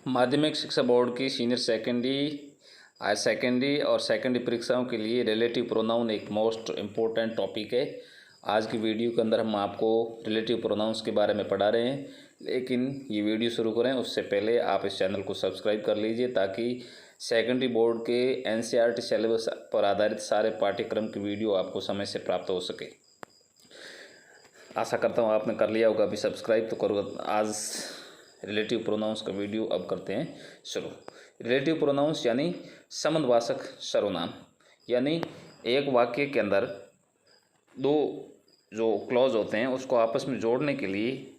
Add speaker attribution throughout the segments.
Speaker 1: माध्यमिक शिक्षा बोर्ड की सीनियर सेकेंडरी और सेकेंडरी परीक्षाओं के लिए रिलेटिव प्रोनाउन एक मोस्ट इम्पोर्टेंट टॉपिक है। आज की वीडियो के अंदर हम आपको रिलेटिव प्रोनाउंस के बारे में पढ़ा रहे हैं, लेकिन ये वीडियो शुरू करें उससे पहले आप इस चैनल को सब्सक्राइब कर लीजिए ताकि सेकेंडरी बोर्ड के एनसीईआरटी सिलेबस पर आधारित सारे पाठ्यक्रम की वीडियो आपको समय से प्राप्त हो सके। आशा करता हूँ आपने कर लिया होगा अभी सब्सक्राइब, तो करो। आज रिलेटिव प्रोनाउंस का वीडियो अब करते हैं शुरू। रिलेटिव प्रोनाउंस यानी संबंधवाचक सर्वनाम, यानी एक वाक्य के अंदर दो जो क्लॉज होते हैं उसको आपस में जोड़ने के लिए,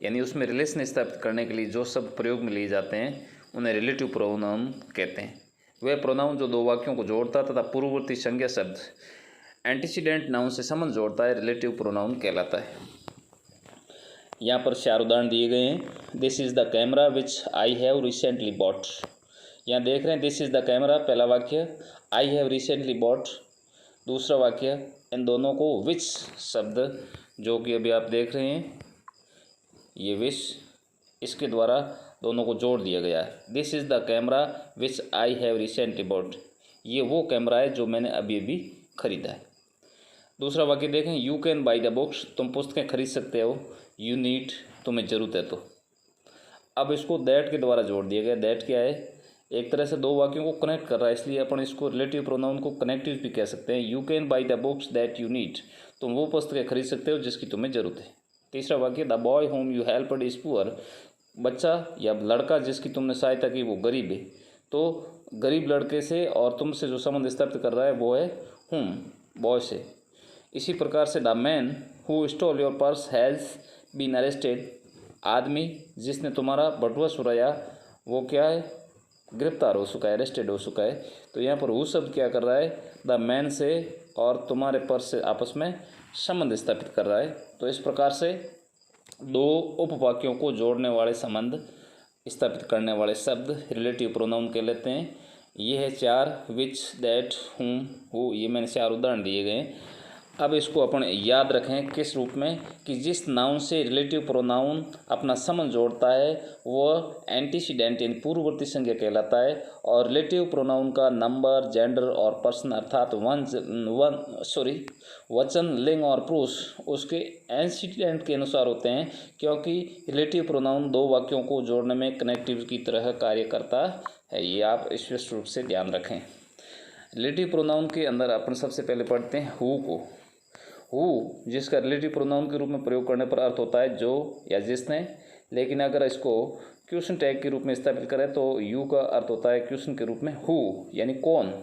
Speaker 1: यानी उसमें रिलेशन स्थापित करने के लिए जो शब्द प्रयोग में लिए जाते हैं उन्हें रिलेटिव प्रोनाउन कहते हैं। वह प्रोनाउन जो दो वाक्यों को जोड़ता तथा पूर्ववर्ती संज्ञा शब्द एंटीसीडेंट नाउन से संबंध जोड़ता है, रिलेटिव प्रोनाउन कहलाता है। यहाँ पर 4 उदाहरण दिए गए हैं। This is the camera which I have recently bot. यहाँ देख रहे हैं दिस इज़ द कैमरा, पहला वाक्य, आई हैव रिसेंटली बॉट दूसरा वाक्य। इन दोनों को विच शब्द जो कि अभी आप देख रहे हैं ये विच, इसके द्वारा दोनों को जोड़ दिया गया है। This is the camera which I have recently bot, ये वो कैमरा है जो मैंने अभी अभी खरीदा है। दूसरा वाक्य देखें, you can buy the books, तुम पुस्तकें खरीद सकते हो। यू नीड, तुम्हें ज़रूरत है तो। अब इसको दैट के द्वारा जोड़ दिया गया। दैट क्या है, एक तरह से दो वाक्यों को कनेक्ट कर रहा है, इसलिए अपन इसको रिलेटिव प्रोनाउन को कनेक्टिव भी कह सकते हैं। You can buy the books that you need, तुम वो पुस्तकें खरीद सकते हो जिसकी तुम्हें ज़रूरत है। तीसरा वाक्य, the boy home you helped is poor, बच्चा या लड़का जिसकी तुमने सहायता की वो गरीब है। तो गरीब लड़के से और तुमसे जो संबंध स्थापित कर रहा है वो है होम, बॉय से। इसी प्रकार से the man who stole your purse has been arrested, आदमी जिसने तुम्हारा बटुआ चुराया वो क्या है, गिरफ्तार हो चुका है, अरेस्टेड हो चुका है। तो यहाँ पर वो शब्द क्या कर रहा है, द मैन से और तुम्हारे पर्स से आपस में संबंध स्थापित कर रहा है। तो इस प्रकार से दो उपवाक्यों को जोड़ने वाले संबंध स्थापित करने वाले शब्द रिलेटिव प्रोनाउन कहलाते हैं। ये है 4, विच, दैट, हुम, हु, ये मैंने 4 उदाहरण दिए गए हैं। अब इसको अपन याद रखें किस रूप में, कि जिस नाउन से रिलेटिव प्रोनाउन अपना संबंध जोड़ता है वह एंटीसीडेंट यानी पूर्ववर्ती संज्ञा कहलाता है, और रिलेटिव प्रोनाउन का नंबर, जेंडर और पर्सन अर्थात वचन, लिंग और पुरुष उसके एंटीसीडेंट के अनुसार होते हैं, क्योंकि रिलेटिव प्रोनाउन दो वाक्यों को जोड़ने में कनेक्टिव की तरह कार्य करता है। ये आप स्पष्ट रूप से ध्यान रखें। रिलेटिव प्रोनाउन के अंदर अपन सबसे पहले पढ़ते हैं हु को। हु जिसका रिलेटिव प्रोनाउन के रूप में प्रयोग करने पर अर्थ होता है जो या जिसने, लेकिन अगर इसको क्वेश्चन टैग के रूप में स्थापित करें तो यू का अर्थ होता है क्वेश्चन के रूप में हु यानी कौन,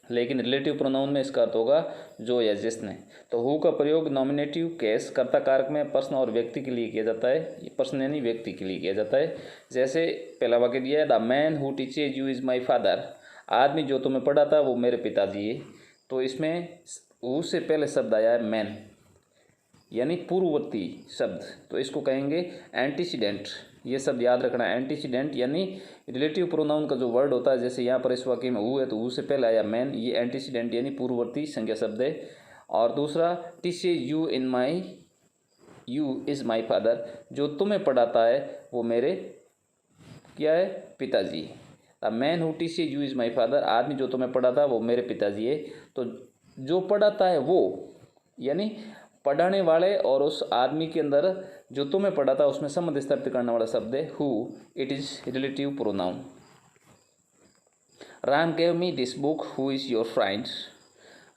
Speaker 1: लेकिन रिलेटिव प्रोनाउन में इसका अर्थ होगा जो या जिसने। तो हु का प्रयोग नॉमिनेटिव केस कर्ता कारक में पर्सन और व्यक्ति के लिए किया जाता है, पर्सन यानी व्यक्ति के लिए किया जाता है। जैसे पहला वाक्य दिया है, the man who teaches you is my father, आदमी जो तुम्हें पढ़ाता वो मेरे पिताजी है। तो इसमें हु से पहले शब्द आया है मैन यानी पूर्ववर्ती शब्द, तो इसको कहेंगे एंटीसीडेंट। ये शब्द याद रखना, एंटीसीडेंट यानी रिलेटिव प्रोनाउन का जो वर्ड होता है, जैसे यहाँ पर इस वाक्य में हु है तो हु से पहले आया मैन, ये एंटीसीडेंट यानी पूर्ववर्ती संज्ञा शब्द है। और दूसरा, teaches you in my, you is my father, जो तुम्हें पढ़ाता है वो मेरे क्या है, पिताजी। The man who teaches you is my father, आदमी जो तुम्हें पढ़ाता है वो मेरे पिताजी है। तो जो पढ़ाता है वो यानी पढ़ाने वाले और उस आदमी के अंदर जो तुम्हें पढ़ाता है उसमें संबंध स्थापित करने वाला शब्द है who, it is relative pronoun. Ram gave me this book who is your friend,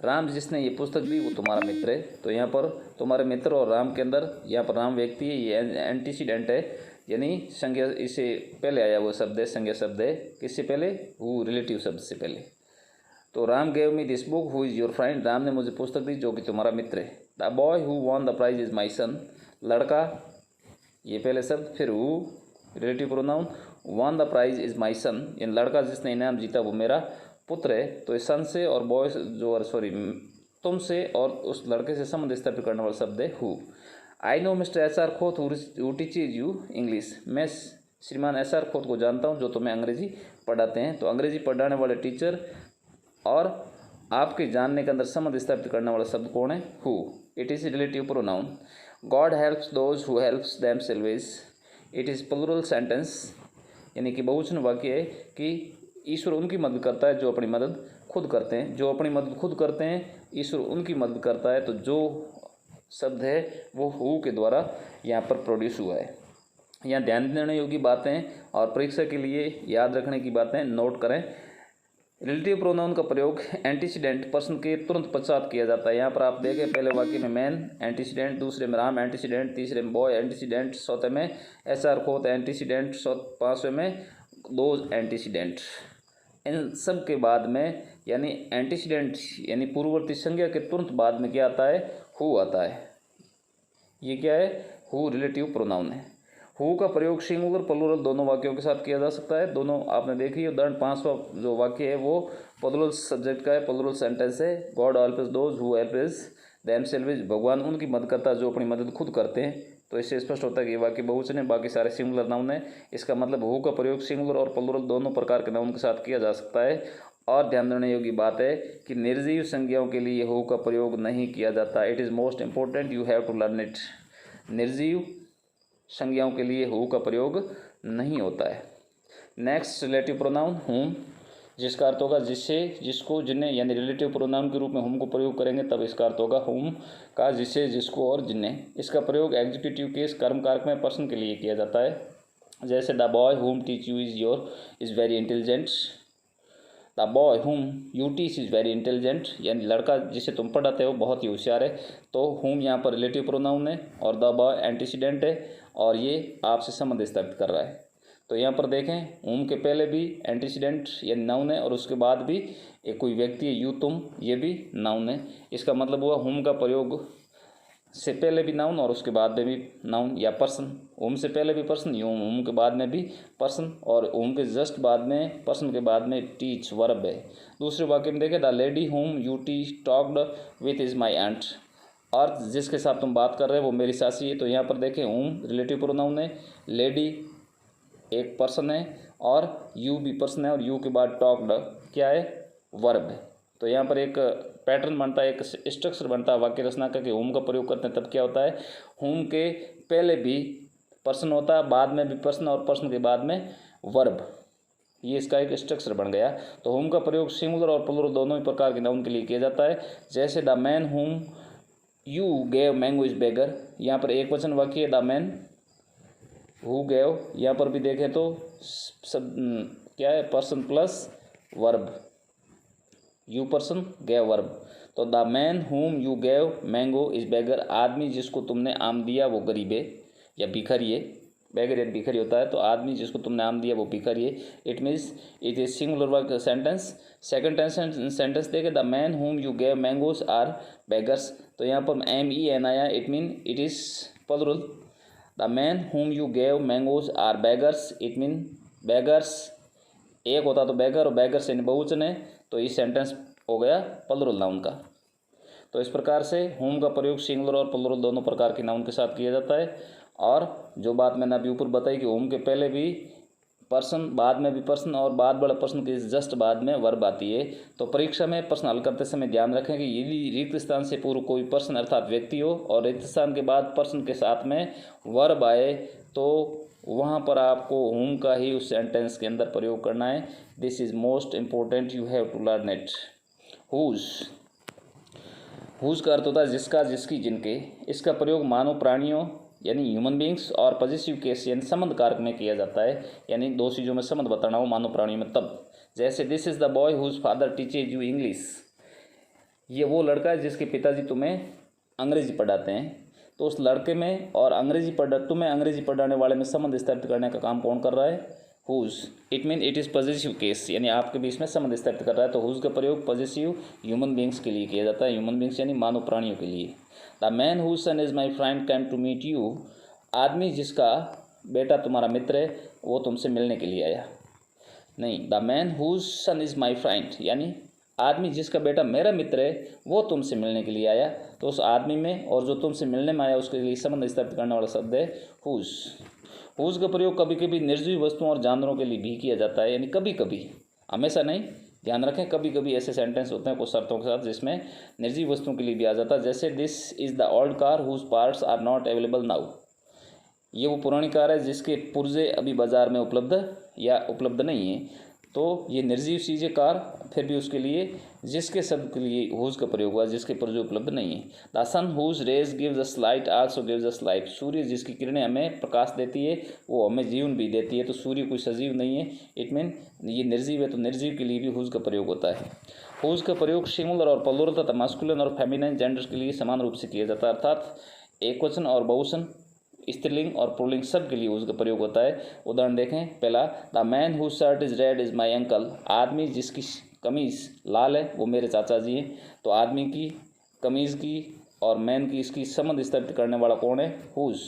Speaker 1: Ram जिसने ये पुस्तक दी वो तुम्हारा मित्र है। तो यहाँ पर तुम्हारे मित्र और राम के अंदर यहाँ पर राम व्यक्ति है, ये एंटीसीडेंट है यानी संज्ञा, इससे पहले आया वो शब्द है, संज्ञा शब्द है। किससे पहले, हु रिलेटिव शब्द से पहले। तो Ram gave me this book who is your friend, Ram ने मुझे पुस्तक दी जो कि तुम्हारा मित्र है। The boy who won the prize is my son, लड़का ये पहले शब्द, फिर who relative pronoun, won the prize is my son यानी लड़का जिसने इनाम जीता वो मेरा पुत्र है। तो इस सन से और बॉय जो तुम से और उस लड़के से संबंध स्थापित करने वाला शब्द है who. I know mister S R Khot who teaches you English, मैं श्रीमान एस आर खोत को जानता हूँ जो तुम्हें अंग्रेजी पढ़ाते हैं। तो अंग्रेजी पढ़ाने वाले टीचर और आपके जानने के अंदर संबंध स्थापित करने वाला शब्द कौन है, who, it is relative pronoun. God helps those who helps themselves, it is plural sentence. यानी कि बहुवचन वाक्य है कि ईश्वर उनकी मदद करता है जो अपनी मदद खुद करते हैं। जो अपनी मदद खुद करते हैं ईश्वर उनकी मदद करता है। तो जो शब्द है वो हु के द्वारा यहाँ पर प्रोड्यूस हुआ है। यहाँ ध्यान देने योग्य बातें और परीक्षा के लिए याद रखने की बातें नोट करें। रिलेटिव प्रोनाउन का प्रयोग एंटीसीडेंट पर्सन के तुरंत पश्चात किया जाता है। यहाँ पर आप देखें पहले वाक्य में मैन एंटीसीडेंट, दूसरे में राम एंटीसीडेंट, तीसरे में बॉय एंटीसीडेंट, चौथे में एसआर खोत एंटीसीडेंट, पाँचवें में दोज एंटीसीडेंट। इन सब के बाद में यानी एंटीसीडेंट यानी पूर्ववर्ती संज्ञा के तुरंत बाद में क्या आता है? हु आता है। ये क्या है? हु रिलेटिव प्रोनाउन है। हु का प्रयोग सिंगुलर प्लूरल दोनों वाक्यों के साथ किया जा सकता है। दोनों आपने देखी है। उदाहरण 5वां जो वाक्य है वो प्लूरल सब्जेक्ट का है, प्लूरल सेंटेंस है। God helps those who helps themselves, भगवान उनकी मदद करता है जो अपनी मदद खुद करते हैं। तो इससे स्पष्ट होता है कि ये वाक्य बहुवचन है, बाकी सारे सिंगुलर नाउन है। इसका मतलब हु का प्रयोग सिंगुलर और प्लूरल दोनों प्रकार के नाउन के साथ किया जा सकता है। और ध्यान देने योग्य बात है कि निर्जीव संज्ञाओं के लिए हु का प्रयोग नहीं किया जाता। It is most important, you have to learn it. निर्जीव संज्ञाओं के लिए हु का प्रयोग नहीं होता है। नेक्स्ट रिलेटिव प्रोनाउन हुम, जिसका अर्थ होगा जिससे, जिसको, जिन्हें, यानी रिलेटिव प्रोनाउन के रूप में हुम को प्रयोग करेंगे तब इसका अर्थ होगा हुम का जिससे, जिसको और जिन्हें। इसका प्रयोग एग्जीक्यूटिव केस कर्म कारक में पर्सन के लिए किया जाता है। जैसे द बॉय हुम teach you is very intelligent. The boy हुम you teach is very intelligent, यानी लड़का जिसे तुम पढ़ाते हो बहुत ही होशियार है। तो हुम यहाँ पर रिलेटिव प्रोनाउन है और द बॉय एंटीसीडेंट है और ये आपसे संबंध स्थापित कर रहा है। तो यहाँ पर देखें हुम के पहले भी एंटीसीडेंट यानी नाउन है और उसके बाद भी एक कोई व्यक्ति है यू तुम, ये भी नाउन है। इसका मतलब हुआ हुम का प्रयोग से पहले भी नाउन और उसके बाद में भी नाउन या पर्सन। हुम से पहले भी पर्सन, हुम के बाद में भी पर्सन और हुम के जस्ट बाद में पर्सन के बाद में टीच वर्ब है। दूसरे वाक्य में देखें the lady whom you teach talked with is my aunt, और जिसके साथ तुम बात कर रहे हो वो मेरी सासी है। तो यहाँ पर देखें हुम रिलेटिव प्रोनाउन है, लेडी एक पर्सन है और यू भी पर्सन है और यू के बाद टॉक्ड क्या है? वर्ब है। तो यहाँ पर एक पैटर्न बनता है, एक स्ट्रक्चर बनता है वाक्य रचना का कि हुम का प्रयोग करते हैं तब क्या होता है? हुम के पहले भी पर्सन होता है, बाद में भी पर्सन और पर्सन के बाद में वर्ब। ये इसका एक स्ट्रक्चर बन गया। तो हुम का प्रयोग सिंगुलर और प्लूरल दोनों ही प्रकार के नाउन के लिए किया जाता है। जैसे the man whom you gave mango is beggar, यहाँ पर एक वचन वाक्य है द मैन हु गेव। यहाँ पर भी देखें तो सब क्या है? Person plus verb, you person gave verb. तो the man whom you gave mango is beggar, आदमी जिसको तुमने आम दिया वो गरीब है या भिखारी है। बेगर या भिखारी होता है, तो आदमी जिसको तुमने आम दिया वो भिखारी है। It means it is singular work sentence. Second sentence देखे the man whom you gave mangoes are beggars, तो यहाँ पर MEN आया, it mean it is plural. The man whom you gave mangoes are beggars, it mean beggars एक होता तो बेगर और beggars यानी बहुवचन है, तो ये सेंटेंस हो गया प्लूरल नाउन का। तो इस प्रकार से हुम का प्रयोग सिंगुलर और प्लूरल दोनों प्रकार के नाउन के साथ किया जाता है। और जो बात मैंने अभी ऊपर बताई कि हुम के पहले भी पर्सन, बाद में भी पर्सन और बाद वाला पर्सन के जस्ट बाद में वर्ब आती है। तो परीक्षा में प्रश्न हल करते समय ध्यान रखें कि यदि रिक्त स्थान से पूर्व कोई पर्सन अर्थात व्यक्ति हो और रिक्त स्थान के बाद पर्सन के साथ में वर्ब आए तो वहाँ पर आपको हुम का ही उस सेंटेंस के अंदर प्रयोग करना है। This is most important, you have to learn it. Whose का अर्थ होता है जिसका, जिसकी, जिनके। इसका प्रयोग मानव प्राणियों यानी ह्यूमन बींग्स और पॉजिटिव केस यानी संबंध कारक में किया जाता है, यानी दो चीज़ों में संबंध बताना हो मानव प्राणियों में तब। जैसे this is the boy whose father teaches you English, ये वो लड़का है जिसके पिताजी तुम्हें अंग्रेजी पढ़ाते हैं। तो उस लड़के में और तुम्हें अंग्रेजी पढ़ाने वाले में संबंध स्थापित करने का काम कौन कर रहा है? Whose. It mean it is positive case, यानी आपके बीच में संबंध स्थापित कर रहा है। तो हुज का प्रयोग पॉजिटिव ह्यूमन बींग्स के लिए किया जाता है, ह्यूमन बींग्स यानी मानव प्राणियों के लिए। The man whose son is my friend came to meet you, आदमी जिसका बेटा तुम्हारा मित्र है वो तुमसे मिलने के लिए आया। नहीं, the man whose son is my friend यानी आदमी जिसका बेटा मेरा मित्र है वो तुमसे मिलने के लिए आया। तो उस आदमी में और जो तुमसे मिलने में आया उसके लिए संबंध स्थापित करने वाला शब्द है हुज। हुज का प्रयोग कभी कभी निर्जीव वस्तुओं और जानवरों के लिए भी किया जाता है, यानी कभी कभी, हमेशा नहीं। ध्यान रखें कभी कभी ऐसे सेंटेंस होते हैं कुछ शर्तों के साथ जिसमें निर्जीव वस्तुओं के लिए भी आ जाता है। जैसे this is the old car whose parts are not available now, ये वो पुरानी कार है जिसके पुर्जे अभी बाज़ार में उपलब्ध नहीं है। तो ये निर्जीव चीज़ है कार, फिर भी उसके लिए जिसके शब्द के लिए हुज का प्रयोग हुआ, जिसके पुर्जे उपलब्ध नहीं है। The sun whose rays gives us light also gives us life. सूर्य जिसकी किरणें हमें प्रकाश देती है वो हमें जीवन भी देती है। तो सूर्य कोई सजीव नहीं है, इट मीन ये निर्जीव है, तो निर्जीव के लिए भी हुज का प्रयोग होता है। हुज का प्रयोग सिंगुलर और प्लूरल तथा मास्कुलिन और फेमिनिन जेंडर्स के लिए समान रूप से किया जाता है, अर्थात एकवचन और बहुवचन, स्त्रीलिंग और पुल्लिंग सब के लिए उसका प्रयोग होता है। उदाहरण देखें, पहला, the man who shirt is red is my uncle. आदमी जिसकी कमीज़ लाल है वो मेरे चाचा जी हैं। तो आदमी की, कमीज़ की और मैन की इसकी संबंध स्थापित करने वाला कौन है? Whose.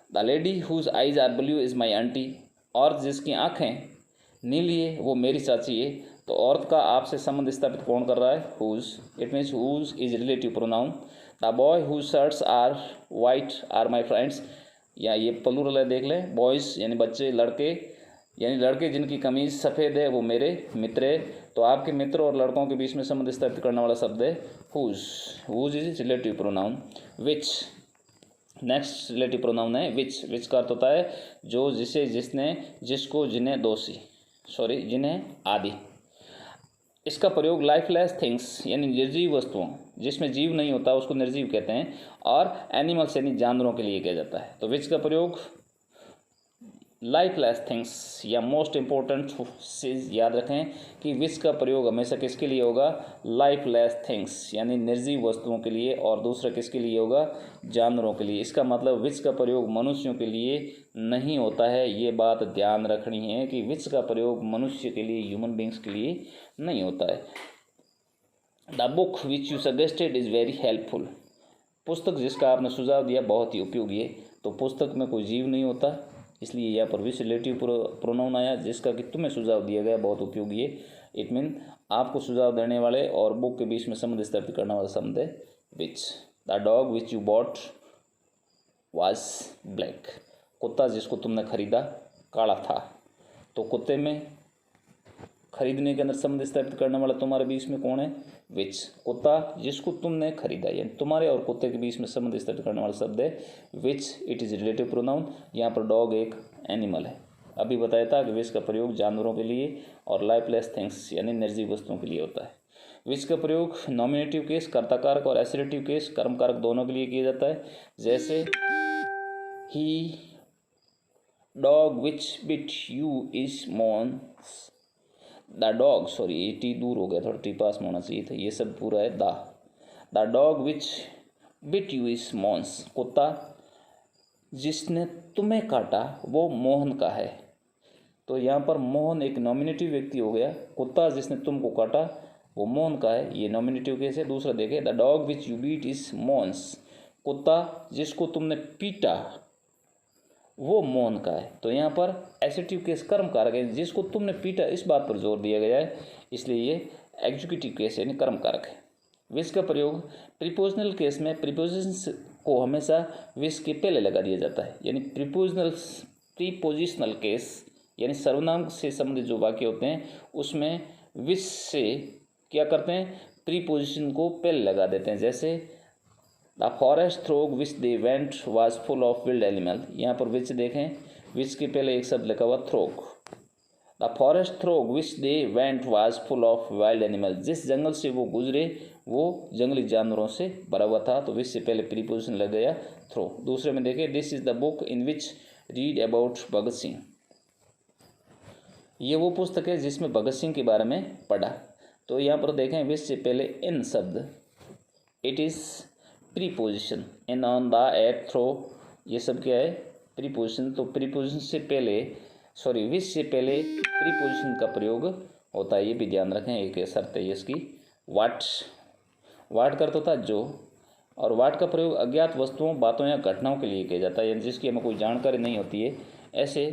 Speaker 1: The lady whose eyes are blue is my aunty. और जिसकी आँखें नीली है वो मेरी चाची है। तो औरत का आपसे संबंध स्थापित कौन कर रहा है? Whose. It means whose is relative pronoun. The boy whose shirts are white are my friends. या ये प्लूरल है, देख लें, बॉयज़ यानी बच्चे, लड़के यानी लड़के जिनकी कमीज़ सफ़ेद है वो मेरे मित्र है। तो आपके मित्र और लड़कों के बीच में संबंध स्थापित करने वाला शब्द है whose. Whose is relative pronoun. Which, next relative pronoun है विच। विच का अर्थ होता है जो, जिसे, जिसने, जिसको, जिन्हें, जिन्हें आदि। इसका प्रयोग लाइफलेस थिंग्स यानी निर्जीव वस्तुओं, जिसमें जीव नहीं होता उसको निर्जीव कहते हैं, और एनिमल्स यानी जानवरों के लिए किया जाता है। तो विच का प्रयोग लाइफलेस थिंग्स या मोस्ट इम्पोर्टेंट चीज़ याद रखें कि विच का प्रयोग हमेशा किसके लिए होगा? लाइफलेस थिंग्स यानी निर्जीव वस्तुओं के लिए, और दूसरा किसके लिए होगा? जानवरों के लिए। इसका मतलब विच का प्रयोग मनुष्यों के लिए नहीं होता है। ये बात ध्यान रखनी है कि विच का प्रयोग मनुष्य के लिए, ह्यूमन बींग्स के लिए नहीं होता है। The book which you suggested is very helpful. पुस्तक जिसका आपने सुझाव दिया बहुत ही उपयोगी है। तो पुस्तक में कोई जीव नहीं होता, इसलिए यहाँ पर विच रिलेटिव प्रोनाउन आया, जिसका कि तुम्हें सुझाव दिया गया बहुत उपयोगी है। इट मीन आपको सुझाव देने वाले और बुक के बीच में संबंध स्थापित करने वाला शब्द है which. The dog which you bought was black. कुत्ता जिसको तुमने खरीदा काला था। तो कुत्ते में खरीदने के अंदर संबंध स्थापित करने वाला तुम्हारे बीच में कौन है? विच। कुत्ता जिसको तुमने खरीदा, यानी तुम्हारे और कुत्ते के बीच में संबंध स्थापित करने वाला शब्द है which. It is relative pronoun. यहाँ पर डॉग एक एनिमल है। अभी बताया था कि विच का प्रयोग जानवरों के लिए और लाइफलेस थिंग्स यानी निर्जीव वस्तुओं के लिए होता है। विच का प्रयोग नॉमिनेटिव केस, कर्ताकारक और एसरेटिव केस, कर्मकारक दोनों के लिए किया जाता है। जैसे ही dog which bit you is mine. The dog, sorry T दूर हो गया, थोड़ा टी पास में होना चाहिए था, ये सब पूरा है the dog which bit you is mons. कुत्ता जिसने तुम्हें काटा वो मोहन का है। तो यहाँ पर मोहन एक नॉमिनेटिव व्यक्ति हो गया। कुत्ता जिसने तुमको काटा वो मोहन का है, ये नॉमिनेटिव केस है। दूसरा देखें, the dog which you beat is mons. कुत्ता जिसको तुमने पीटा वो मोहन का है। तो यहाँ पर एसेटिव केस कर्म कारक है, जिसको तुमने पीटा इस बात पर जोर दिया गया है, इसलिए ये एग्जीक्यूटिव केस यानी कर्म कारक है। विच का प्रयोग प्रीपोजिशनल केस में प्रीपोजिशंस को हमेशा विच के पहले लगा दिया जाता है। यानी प्रीपोजिशनल केस यानी सर्वनाम से संबंधित जो वाक्य होते हैं उसमें विच से क्या करते हैं? प्रीपोजिशन को पहले लगा देते हैं। जैसे the forest through which they went was full of wild animal. यहाँ पर विच देखें, विच के पहले एक शब्द लिखा हुआ through. The forest through which they went was full of wild animal. जिस जंगल से वो गुजरे वो जंगली जानवरों से भरा हुआ था। तो विच से पहले प्रीपोजिशन लग गया थ्रो। दूसरे में देखें, this is the book in which read about Bhagat Singh. ये वो पुस्तक है जिसमें भगत सिंह के बारे में पढ़ा। तो यहाँ पर देखें, विच से पहले इन शब्द, it is preposition, in, on, the, at, through, ये सब क्या है? प्रीपोजिशन। तो प्रीपोजिशन से पहले, सॉरी विच से पहले प्रीपोजिशन का प्रयोग होता है, ये भी ध्यान रखें। एक शर्त है इसकी, वाट। वाट का अर्थ होता है जो, और वाट का प्रयोग अज्ञात वस्तुओं, बातों या घटनाओं के लिए किया जाता है, यानी जिसकी हमें कोई जानकारी नहीं होती है, ऐसे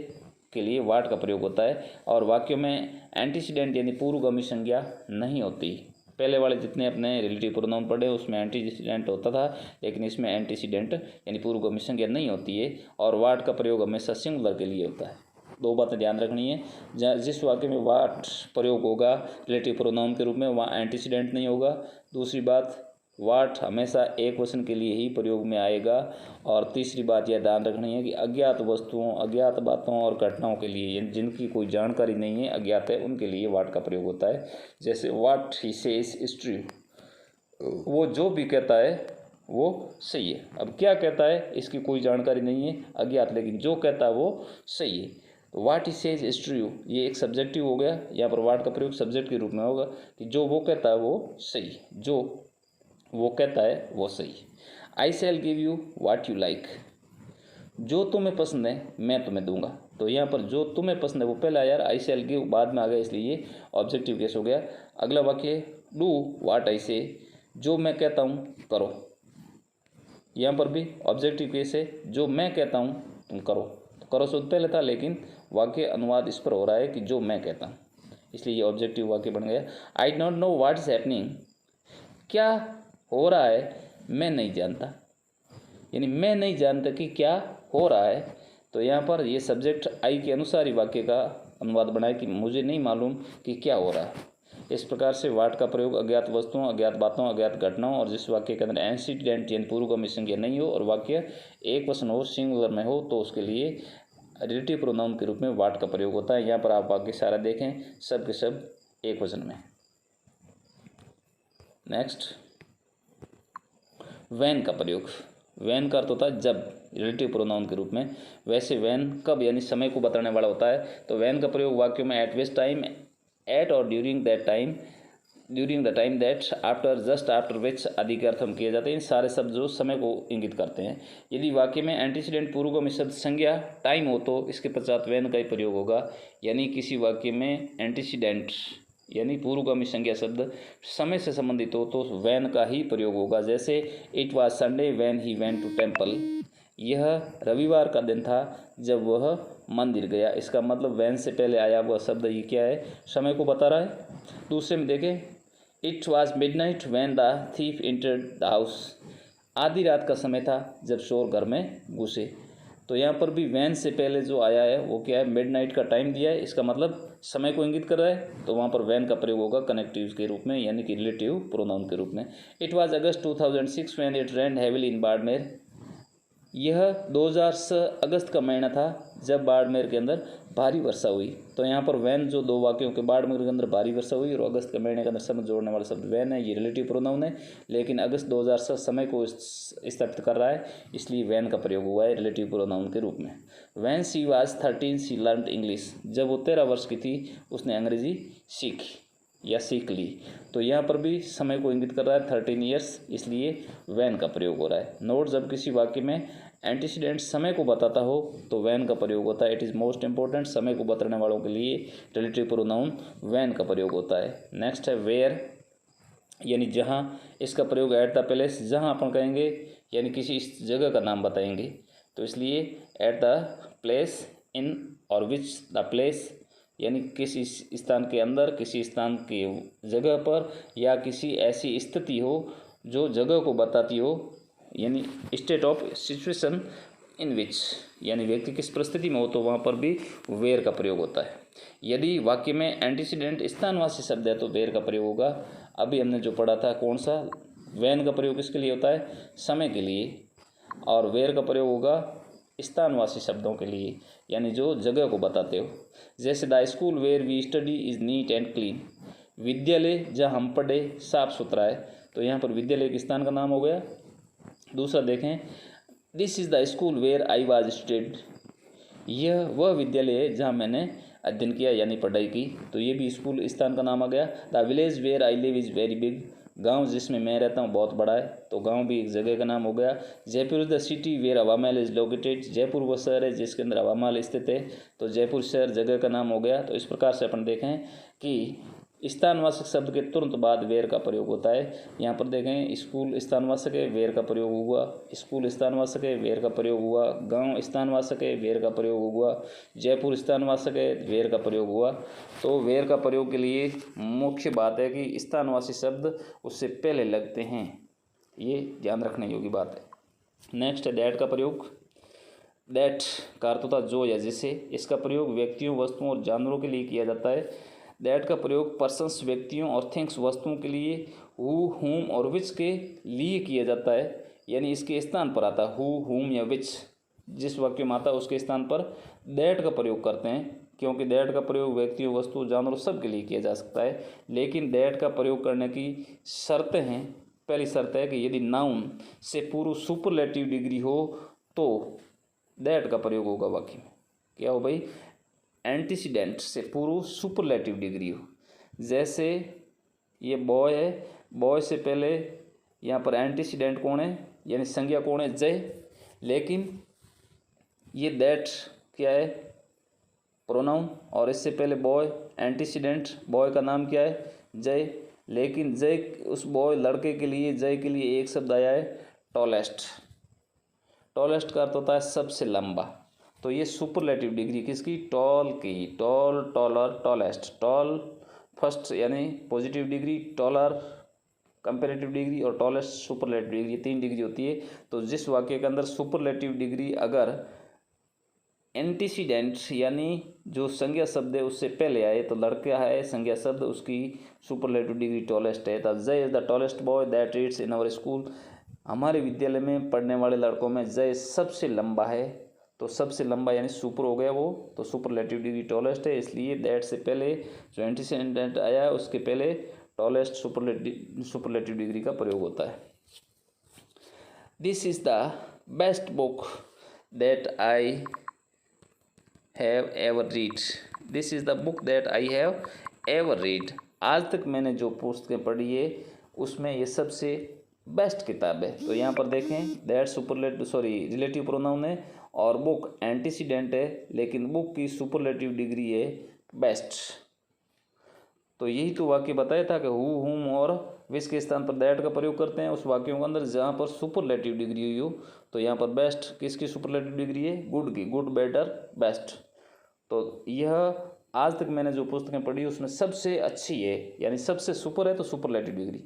Speaker 1: के लिए वाट का प्रयोग होता है। और वाक्यों में एंटीसीडेंट यानी पूर्वगामी संज्ञा नहीं होती। पहले वाले जितने अपने रिलेटिव प्रोनाउन पढ़े उसमें एंटीसीडेंट होता था, लेकिन इसमें एंटीसीडेंट यानी पूर्वगामी संज्ञा नहीं होती है। और वाट का प्रयोग हमेशा सिंगुलर के लिए होता है। दो बातें ध्यान रखनी है, जिस वाक्य में वाट प्रयोग होगा रिलेटिव प्रोनाउन के रूप में वहाँ एंटीसीडेंट नहीं होगा। दूसरी बात, वाट हमेशा एक वचन के लिए ही प्रयोग में आएगा। और तीसरी बात यह ध्यान रखनी है कि अज्ञात वस्तुओं, अज्ञात बातों और घटनाओं के लिए, जिनकी कोई जानकारी नहीं है, अज्ञात है, उनके लिए वाट का प्रयोग होता है। जैसे what he says is true, वो जो भी कहता है वो सही है। अब क्या कहता है इसकी कोई जानकारी नहीं है, अज्ञात, लेकिन जो कहता है वो सही है। तो what he says is true, ये एक सब्जेक्टिव हो गया। यहाँ पर व्हाट का प्रयोग सब्जेक्ट के रूप में होगा कि जो वो कहता है वो सही है, जो वो कहता है वो सही। I shall give you what you like, जो तुम्हें पसंद है मैं तुम्हें दूंगा। तो यहाँ पर जो तुम्हें पसंद है वो पहले आया, आई शैल गिव बाद में आ गया, इसलिए ये ऑब्जेक्टिव केस हो गया। अगला वाक्य डू व्हाट आई से, जो मैं कहता हूँ करो। यहाँ पर भी ऑब्जेक्टिव केस है, जो मैं कहता हूँ तुम करो। तो करो शब्द पहले था, लेकिन वाक्य अनुवाद इस पर हो रहा है कि जो मैं कहता हूँ, इसलिए ये ऑब्जेक्टिव वाक्य बन गया। I don't know what is happening, क्या हो रहा है मैं नहीं जानता, यानी मैं नहीं जानता कि क्या हो रहा है। तो यहाँ पर ये सब्जेक्ट आई के अनुसार ही वाक्य का अनुवाद बनाए कि मुझे नहीं मालूम कि क्या हो रहा है। इस प्रकार से व्हाट का प्रयोग अज्ञात वस्तुओं, अज्ञात बातों, अज्ञात घटनाओं, और जिस वाक्य के अंदर एंटीसीडेंट यानी पूर्वगामी संज्ञा नहीं हो और वाक्य एक वचन हो, सिंगुलर में हो, तो उसके लिए रिलेटिव प्रोनाउन के रूप में व्हाट का प्रयोग होता है। यहाँ पर आप वाक्य सारा देखें, सब के सब एक वचन में। नेक्स्ट, व्हेन का प्रयोग। व्हेन का अर्थ होता है जब, रिलेटिव प्रोनाउन के रूप में। वैसे व्हेन कब यानी समय को बताने वाला होता है। तो व्हेन का प्रयोग वाक्यों में एट विच टाइम, एट और during that time, during the time, that, after, just after, which आदि के अर्थ हम किए जाते हैं। इन सारे शब्द जो समय को इंगित करते हैं। यदि वाक्य में एंटीसीडेंट पूर्वगामी शब्द संज्ञा टाइम हो तो इसके पश्चात व्हेन का ही प्रयोग होगा। यानी किसी वाक्य में एंटीसीडेंट यानी पूर्वगामी संज्ञा शब्द समय से संबंधित हो तो व्हेन का ही प्रयोग होगा। जैसे it was Sunday when he went to temple, यह रविवार का दिन था जब वह मंदिर गया। इसका मतलब व्हेन से पहले आया हुआ शब्द ये क्या है, समय को बता रहा है। दूसरे में देखें, it was midnight when the thief entered the house, आधी रात का समय था जब चोर घर में घुसे। तो यहाँ पर भी व्हेन से पहले जो आया है वो क्या है, मिडनाइट का टाइम दिया है, इसका मतलब समय को इंगित कर रहा है। तो वहाँ पर व्हेन का प्रयोग होगा कनेक्टिव के रूप में, यानी कि रिलेटिव प्रोनाउन के रूप में। It was August 2006 when it rained heavily in Barmer, यह 2006 अगस्त का महीना था जब बाड़मेर के अंदर भारी वर्षा हुई। तो यहाँ पर व्हेन जो दो वाक्यों के, बाड़मेर के अंदर भारी वर्षा हुई और अगस्त के महीने के अंदर समय जोड़ने वाला शब्द व्हेन है, ये रिलेटिव प्रोनाउन है। लेकिन अगस्त 2006 समय को स्थापित कर रहा है, इसलिए व्हेन का प्रयोग हुआ है रिलेटिव प्रोनाउन के रूप में। When she was 13 she learned English, जब वो 13 वर्ष की थी उसने अंग्रेजी सीखी या सीख ली। तो यहाँ पर भी समय को इंगित कर रहा है 13 ईयर्स, इसलिए व्हेन का प्रयोग हो रहा है। नोट, जब किसी वाक्य में एंटीसीडेंट समय को बताता हो तो व्हेन का प्रयोग होता है। इट इज़ मोस्ट इंपॉर्टेंट, समय को बताने वालों के लिए रिलेटिव प्रोनाउन व्हेन का प्रयोग होता है। नेक्स्ट है वेयर, यानी जहाँ। इसका प्रयोग एट द प्लेस, जहाँ अपन कहेंगे यानी किसी इस जगह का नाम बताएंगे, तो इसलिए एट द प्लेस, इन और विच द प्लेस, यानी किसी स्थान के अंदर, किसी स्थान के जगह पर, या किसी ऐसी स्थिति हो जो जगह को बताती हो, यानी स्टेट ऑफ सिचुएशन इन विच, यानी व्यक्ति किस परिस्थिति में हो, तो वहाँ पर भी वेयर का प्रयोग होता है। यदि वाक्य में एंटीसीडेंट स्थानवाची शब्द है तो वेयर का प्रयोग होगा। अभी हमने जो पढ़ा था कौन सा, व्हेन का प्रयोग किसके लिए होता है, समय के लिए, और वेयर का प्रयोग होगा स्थानवासी शब्दों के लिए, यानी जो जगह को बताते हो। जैसे the school where we study is neat and clean, विद्यालय जहाँ हम पढ़े साफ सुथरा है। तो यहाँ पर विद्यालय एक स्थान का नाम हो गया। दूसरा देखें, this is the school where I was studied, यह वह विद्यालय है जहाँ मैंने अध्ययन किया यानी पढ़ाई की। तो ये भी स्कूल स्थान का नाम आ गया। The village where I live is very big, गांव जिसमें मैं रहता हूँ बहुत बड़ा है, तो गांव भी एक जगह का नाम हो गया। Jaipur is the city where Hawa Mahal is located, Jaipur वो शहर है जिसके अंदर हवा महल स्थित है, तो जयपुर शहर जगह का नाम हो गया। तो इस प्रकार से अपन देखें कि स्थानवाचक शब्द के तुरंत बाद वेयर का प्रयोग होता है। यहाँ पर देखें, स्कूल स्थानवाचक है, वेयर का प्रयोग हुआ, स्कूल स्थानवाचक है, वेयर का प्रयोग हुआ, गांव स्थानवाचक है, वेयर का प्रयोग हुआ, जयपुर स्थानवाचक है, वेयर का प्रयोग हुआ। तो वेयर का प्रयोग के लिए मुख्य बात है कि स्थानवाची शब्द उससे पहले लगते हैं, ये ध्यान रखने योग्य बात है। नेक्स्ट है दैट का प्रयोग। दैट का अर्थ होता है जो या जिसे। इसका प्रयोग व्यक्तियों, वस्तुओं और जानवरों के लिए किया जाता है। दैट का प्रयोग पर्सन्स व्यक्तियों और थिंग्स वस्तुओं के लिए हु हुम और विच के लिए किया जाता है, यानी इसके स्थान पर आता है हु हुम या विच। जिस वाक्य में आता है उसके स्थान पर दैट का प्रयोग करते हैं, क्योंकि दैट का प्रयोग व्यक्तियों वस्तु जानवरों सब के लिए किया जा सकता है। लेकिन दैट का प्रयोग करने की शर्तें हैं। पहली शर्त है कि यदि नाउन से पूर्व सुपरलेटिव डिग्री हो तो दैट का प्रयोग होगा वाक्य में। क्या हो भाई? एंटीसीडेंट से पूर्व सुपरलेटिव डिग्री हो। जैसे ये बॉय है, बॉय से पहले यहाँ पर एंटीसीडेंट कौन है, यानी संज्ञा कौन है? जय। लेकिन ये दैट क्या है? प्रोनाउन। और इससे पहले बॉय, एंटीसीडेंट, बॉय का नाम क्या है? जय। लेकिन जय, उस बॉय लड़के के लिए, जय के लिए एक शब्द आया है टॉलेस्ट। टॉलेस्ट का अर्थ होता है सबसे लंबा। तो ये सुपरलेटिव डिग्री किसकी? टॉल की। Tall, taller, tallest. Tall first यानी positive degree, taller comparative degree और टॉलेस्ट सुपरलेटिव डिग्री, 3 डिग्री होती है। तो जिस वाक्य के अंदर सुपरलेटिव डिग्री अगर एंटीसीडेंट यानी जो संज्ञा शब्द है उससे पहले आए तो लड़का है संज्ञा शब्द, उसकी सुपरलेटिव डिग्री टॉलेस्ट है। The Jay is the tallest boy that reads in our school. हमारे विद्यालय में पढ़ने वाले लड़कों में जय सबसे लंबा है। तो सबसे लंबा यानी सुपर हो गया वो, तो सुपरलेटिव डिग्री टॉलेस्ट है। इसलिए दैट से पहले जो एंटीसीडेंट आया उसके पहले टॉलेस्ट सुपरलेटिव डिग्री का प्रयोग होता है। This is the best book that I have ever read. This is the book that I have ever read. आज तक मैंने जो पुस्तकें पढ़ी है उसमें ये सबसे बेस्ट किताब है। तो यहाँ पर देखें दैट रिलेटिव प्रोनाउन है और बुक एंटीसीडेंट है, लेकिन बुक की सुपरलेटिव डिग्री है बेस्ट। तो यही तो वाक्य बताया था कि हु हुम और विच के स्थान पर दैट का प्रयोग करते हैं उस वाक्यों के अंदर जहाँ पर सुपरलेटिव डिग्री हुई हो। तो यहाँ पर बेस्ट किसकी सुपरलेटिव डिग्री है? गुड की। Good, better, best. तो यह आज तक मैंने जो पुस्तकें पढ़ी उसमें सबसे अच्छी है, यानी सबसे सुपर है तो सुपरलेटिव डिग्री।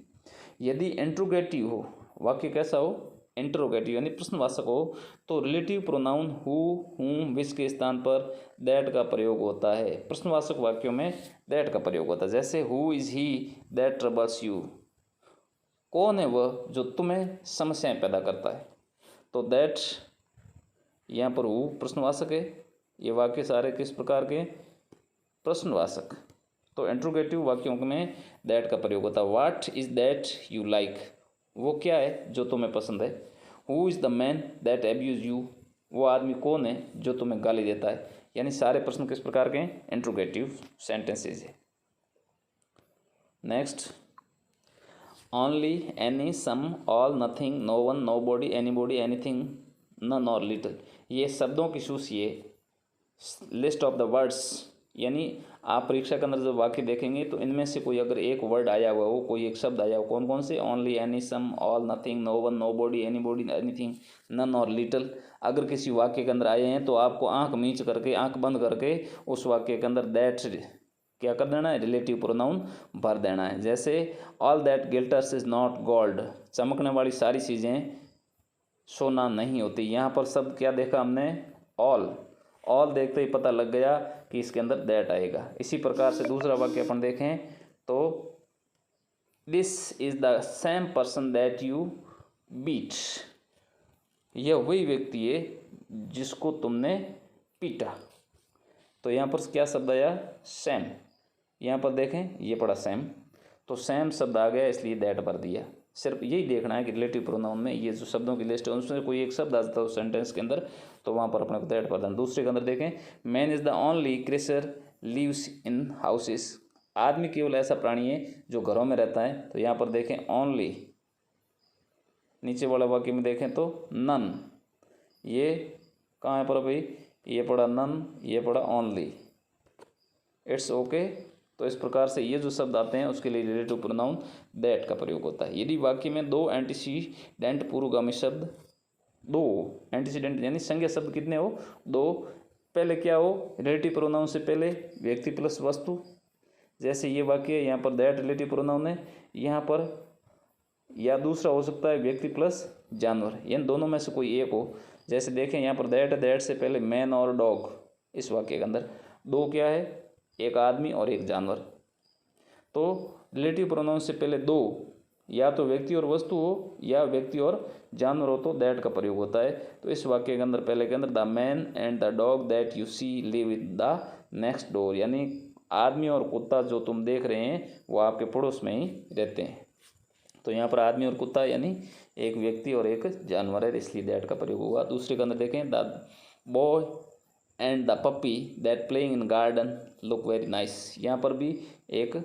Speaker 1: यदि इंट्रोगेटिव हो, वाक्य कैसा हो? इंट्रोगेटिव यानी प्रश्नवाचक हो, तो रिलेटिव प्रोनाउन हु हुम विच के स्थान पर दैट का प्रयोग होता है। प्रश्नवाचक वाक्यों में दैट का प्रयोग होता है। जैसे who is he that troubles you. कौन है वह जो तुम्हें समस्याएं पैदा करता है? तो दैट यहाँ पर हु प्रश्नवाचक है। ये वाक्य सारे किस प्रकार के? प्रश्नवाचक। तो इंट्रोगेटिव वाक्यों में दैट का प्रयोग होता है। What is that you like. वो क्या है जो तुम्हें पसंद है? Who is the man that abuse you. वो आदमी कौन है जो तुम्हें गाली देता है? यानी सारे प्रश्न किस प्रकार के हैं? इंट्रोगेटिव सेंटेंसेज है। Next, only, any, some, all, nothing, no one, nobody, anybody, anything, none और लिटिल। ये शब्दों की सूची है, लिस्ट ऑफ द वर्ड्स। यानी आप परीक्षा के अंदर जब वाक्य देखेंगे तो इनमें से कोई अगर एक वर्ड आया हुआ हो, कोई एक शब्द आया हो, कौन कौन से? Only, any, some, all, nothing, no one, nobody, anybody, anything, none और लिटिल अगर किसी वाक्य के अंदर आए हैं तो आपको आंख मीच करके, आंख बंद करके उस वाक्य के अंदर दैट क्या कर देना है? रिलेटिव प्रोनाउन भर देना है। जैसे all that glitters is not gold. चमकने वाली सारी चीज़ें सोना नहीं होती। यहाँ पर शब्द क्या देखा हमने? ऑल। ऑल देखते ही पता लग गया कि इसके अंदर दैट आएगा। इसी प्रकार से दूसरा वाक्य अपन देखें तो this is the same person that you beat. यह वही व्यक्ति है जिसको तुमने पीटा। तो यहाँ पर क्या शब्द आया? सेम। यहाँ पर देखें ये पड़ा सेम, तो सेम शब्द आ गया इसलिए दैट भर दिया। सिर्फ यही देखना है कि रिलेटिव प्रोनाउन में ये जो शब्दों की लिस्ट है उसमें कोई एक शब्द आ जाता है उस सेंटेंस के अंदर तो वहाँ पर अपने को दैट भर देना। दूसरे के अंदर देखें, man is the only creature lives in houses. आदमी केवल ऐसा प्राणी है जो घरों में रहता है। तो यहाँ पर देखें ओनली। नीचे वाला वाक्य में देखें तो नन। ये कहाँ है पर भाई? ये पड़ा नन, ये पड़ा ओनली। It's okay. तो इस प्रकार से ये जो शब्द आते हैं उसके लिए रिलेटिव प्रोनाउन दैट का प्रयोग होता है। यदि वाक्य में दो एंटीसीडेंट पूर्वगामी शब्द, दो एंटीसीडेंट यानी संज्ञा शब्द कितने हो? दो। पहले क्या हो? रिलेटिव प्रोनाउन से पहले व्यक्ति प्लस वस्तु। जैसे ये वाक्य यहाँ पर दैट रिलेटिव प्रोनाउन है, यहाँ पर या दूसरा हो सकता है व्यक्ति प्लस जानवर, यानी दोनों में से कोई एक हो। जैसे देखें यहाँ पर दैट से पहले मैन और डॉग। इस वाक्य के अंदर दो क्या है? एक आदमी और एक जानवर। तो रिलेटिव प्रोनाउन से पहले दो या तो व्यक्ति और वस्तु हो या व्यक्ति और जानवर हो तो दैट का प्रयोग होता है। तो इस वाक्य के अंदर पहले के अंदर the man and the dog that you see live with the next door, यानी आदमी और कुत्ता जो तुम देख रहे हैं वो आपके पड़ोस में ही रहते हैं। तो यहाँ पर आदमी और कुत्ता यानी एक व्यक्ति और एक जानवर है, इसलिए दैट का प्रयोग हुआ। दूसरे के अंदर देखें, the boy and the puppy that playing in garden look very nice. यहाँ पर भी एक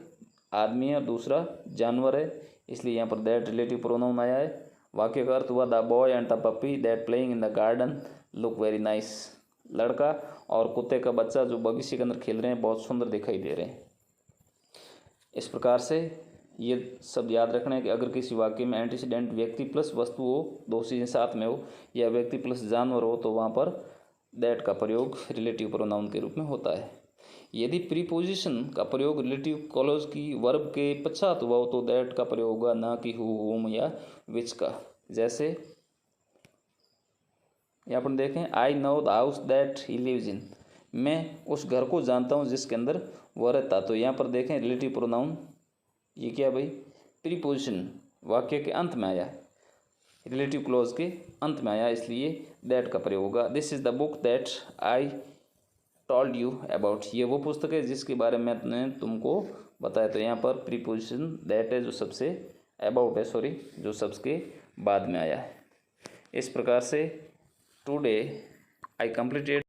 Speaker 1: आदमी है और दूसरा जानवर है, इसलिए यहाँ पर दैट रिलेटिव प्रोनाउन आया है। वाक्य का अर्थ हुआ the boy and the puppy that playing in the garden look very nice. लड़का और कुत्ते का बच्चा जो बगीचे के अंदर खेल रहे हैं बहुत सुंदर दिखाई दे रहे हैं। इस प्रकार से ये सब याद रखना है कि अगर किसी वाक्य में एंटीसीडेंट व्यक्ति प्लस वस्तु हो, दो चीज़ें साथ में हो, या व्यक्ति प्लस जानवर हो तो वहाँ पर दैट का प्रयोग रिलेटिव प्रोनाउन के रूप में होता है। यदि प्रीपोजिशन का प्रयोग रिलेटिव क्लॉज की वर्ब के पश्चात हुआ हो तो दैट का प्रयोग होगा, ना कि हु, होम या विच का। जैसे यहाँ पर देखें, I know the house that he lives in, मैं उस घर को जानता हूँ जिसके अंदर वह रहता। तो यहाँ पर देखें रिलेटिव प्रोनाउन ये क्या भाई, प्रीपोजिशन वाक्य के अंत में आया, रिलेटिव क्लॉज के अंत में आया, इसलिए दैट का प्रयोग होगा। This is the book that I told you about, ये वो पुस्तक है जिसके बारे में मैंने तुमको बताया। तो यहाँ पर प्रीपोजिशन दैट है जो सबसे अबाउट है, सॉरी, जो सबके बाद में आया है। इस प्रकार से टुडे आई कंप्लीटेड